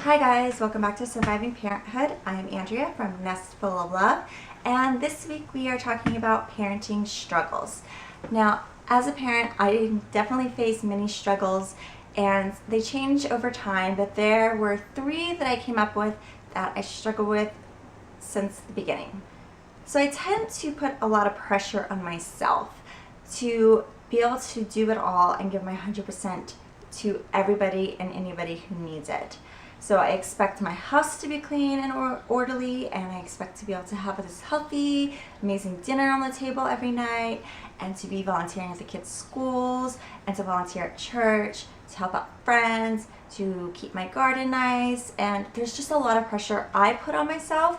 Hi guys, welcome back to Surviving Parenthood. I'm Andrea from Nest Full of Love, and this week we are talking about parenting struggles. Now, as a parent, I definitely face many struggles and they change over time, but there were three that I came up with that I struggle with since the beginning. So I tend to put a lot of pressure on myself to be able to do it all and give my 100% to everybody and anybody who needs it. So I expect my house to be clean and orderly, and I expect to be able to have this healthy, amazing dinner on the table every night, and to be volunteering at the kids' schools, and to volunteer at church, to help out friends, to keep my garden nice. And there's just a lot of pressure I put on myself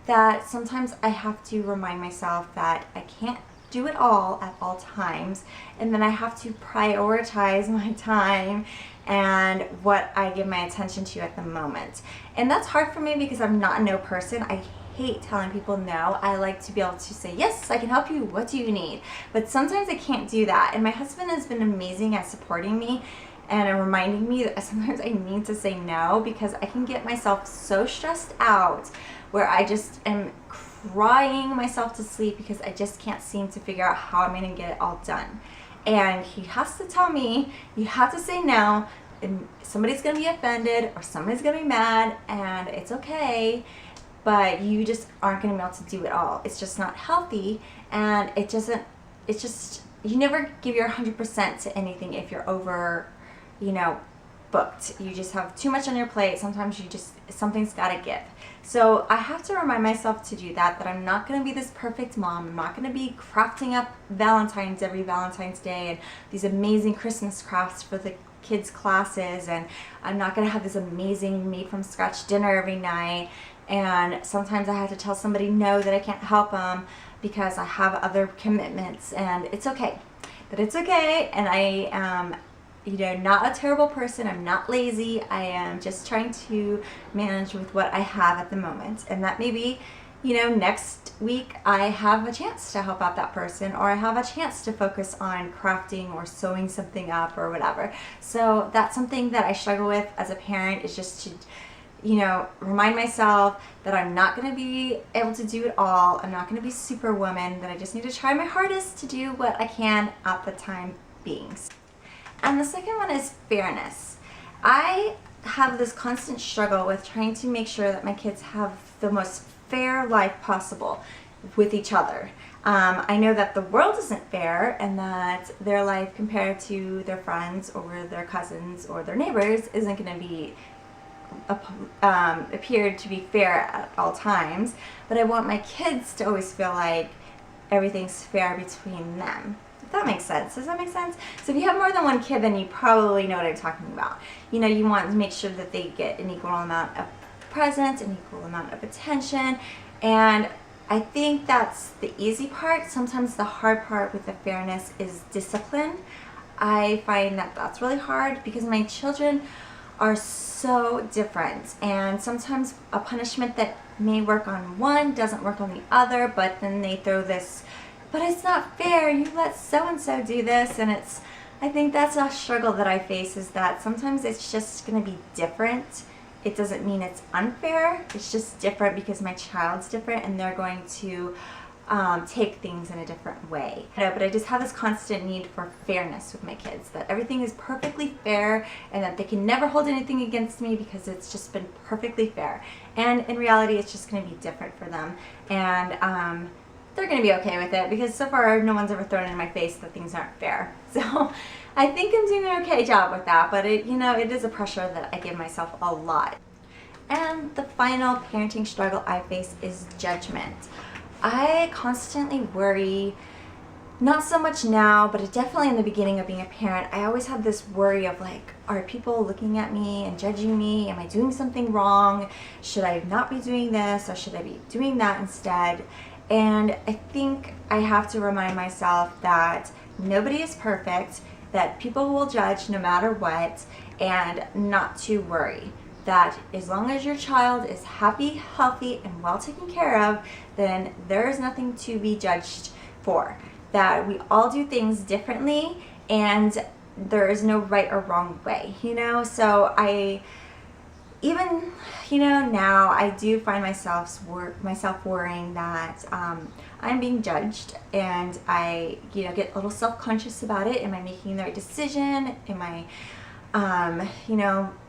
that sometimes I have to remind myself that I can't do it all at all times, and then I have to prioritize my time and what I give my attention to at the moment. And that's hard for me because I'm not a no person. I hate telling people no. I like to be able to say, yes, I can help you, what do you need? But sometimes I can't do that, and my husband has been amazing at supporting me and reminding me that sometimes I need to say no, because I can get myself so stressed out where I just am crying myself to sleep because I just can't seem to figure out how I'm going to get it all done. And he has to tell me, you have to say no, and somebody's going to be offended or somebody's going to be mad, and it's okay, but you just aren't going to be able to do it all. It's just not healthy, and it's just, you never give your 100% to anything if you're over, booked. You just have too much on your plate. Sometimes something's got to give. So I have to remind myself to do that I'm not going to be this perfect mom. I'm not going to be crafting up Valentine's every Valentine's Day and these amazing Christmas crafts for the kids' classes, and I'm not going to have this amazing made from scratch dinner every night. And sometimes I have to tell somebody no, that I can't help them because I have other commitments, and it's okay. But it's okay, and I am not a terrible person. I'm not lazy. I am just trying to manage with what I have at the moment. And that maybe, next week I have a chance to help out that person, or I have a chance to focus on crafting or sewing something up or whatever. So that's something that I struggle with as a parent, is just to, remind myself that I'm not going to be able to do it all. I'm not going to be superwoman, that I just need to try my hardest to do what I can at the time being. And the second one is fairness. I have this constant struggle with trying to make sure that my kids have the most fair life possible with each other. I know that the world isn't fair, and that their life compared to their friends or their cousins or their neighbors isn't going to be appeared to be fair at all times. But I want my kids to always feel like everything's fair between them. That makes sense. Does that make sense? So if you have more than one kid, then you probably know what I'm talking about. You want to make sure that they get an equal amount of presents, an equal amount of attention, and I think that's the easy part. Sometimes the hard part with the fairness is discipline. I find that that's really hard because my children are so different, and sometimes a punishment that may work on one doesn't work on the other, but then they throw this, but it's not fair, you let so-and-so do this, and I think that's a struggle that I face, is that sometimes it's just going to be different. It doesn't mean it's unfair, it's just different because my child's different and they're going to take things in a different way. But I just have this constant need for fairness with my kids, that everything is perfectly fair and that they can never hold anything against me because it's just been perfectly fair. And in reality, it's just going to be different for them. And they're going to be okay with it because so far no one's ever thrown in my face that things aren't fair. So I think I'm doing an okay job with that, but it is a pressure that I give myself a lot. And the final parenting struggle I face is judgment. I constantly worry, not so much now, but definitely in the beginning of being a parent, I always had this worry of like, are people looking at me and judging me? Am I doing something wrong? Should I not be doing this, or should I be doing that instead? And I think I have to remind myself that nobody is perfect, that people will judge no matter what, and not to worry. That as long as your child is happy, healthy, and well taken care of, then there is nothing to be judged for. That we all do things differently, and there is no right or wrong way, So even, now I do find myself worrying that I'm being judged, and I, get a little self-conscious about it. Am I making the right decision? Am I,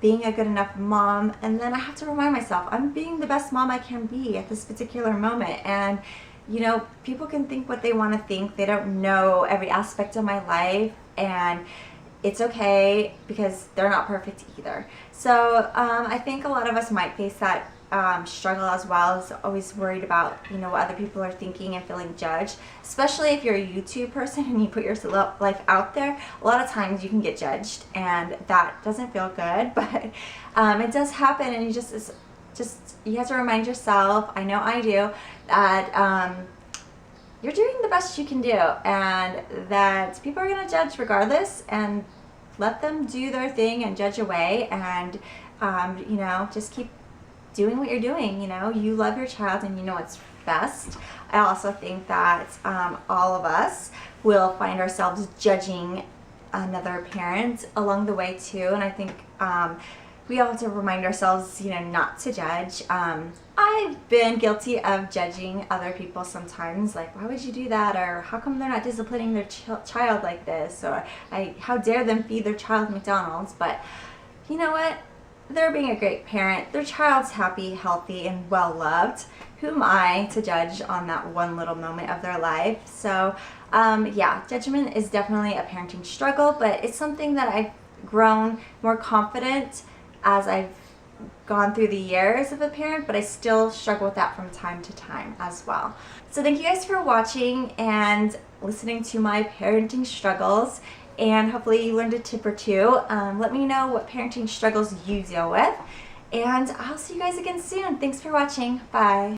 being a good enough mom? And then I have to remind myself, I'm being the best mom I can be at this particular moment. And, people can think what they want to think. They don't know every aspect of my life, and it's okay because they're not perfect either. So I think a lot of us might face that struggle as well, as always worried about what other people are thinking and feeling judged, especially if you're a YouTube person and you put your life out there. A lot of times you can get judged, and that doesn't feel good, but it does happen, and you have to remind yourself, I know I do, that you're doing the best you can do, and that people are going to judge regardless, and let them do their thing and judge away, and just keep doing what you're doing. You love your child and you know what's best. I also think that all of us will find ourselves judging another parent along the way too, and I think we all have to remind ourselves, not to judge. I've been guilty of judging other people sometimes, like, why would you do that? Or how come they're not disciplining their child like this? Or how dare them feed their child McDonald's? But you know what? They're being a great parent. Their child's happy, healthy, and well-loved. Who am I to judge on that one little moment of their life? So, judgment is definitely a parenting struggle, but it's something that I've grown more confident as I've gone through the years of a parent, but I still struggle with that from time to time as well. So thank you guys for watching and listening to my parenting struggles, and hopefully you learned a tip or two. Let me know what parenting struggles you deal with, and I'll see you guys again soon. Thanks for watching. Bye.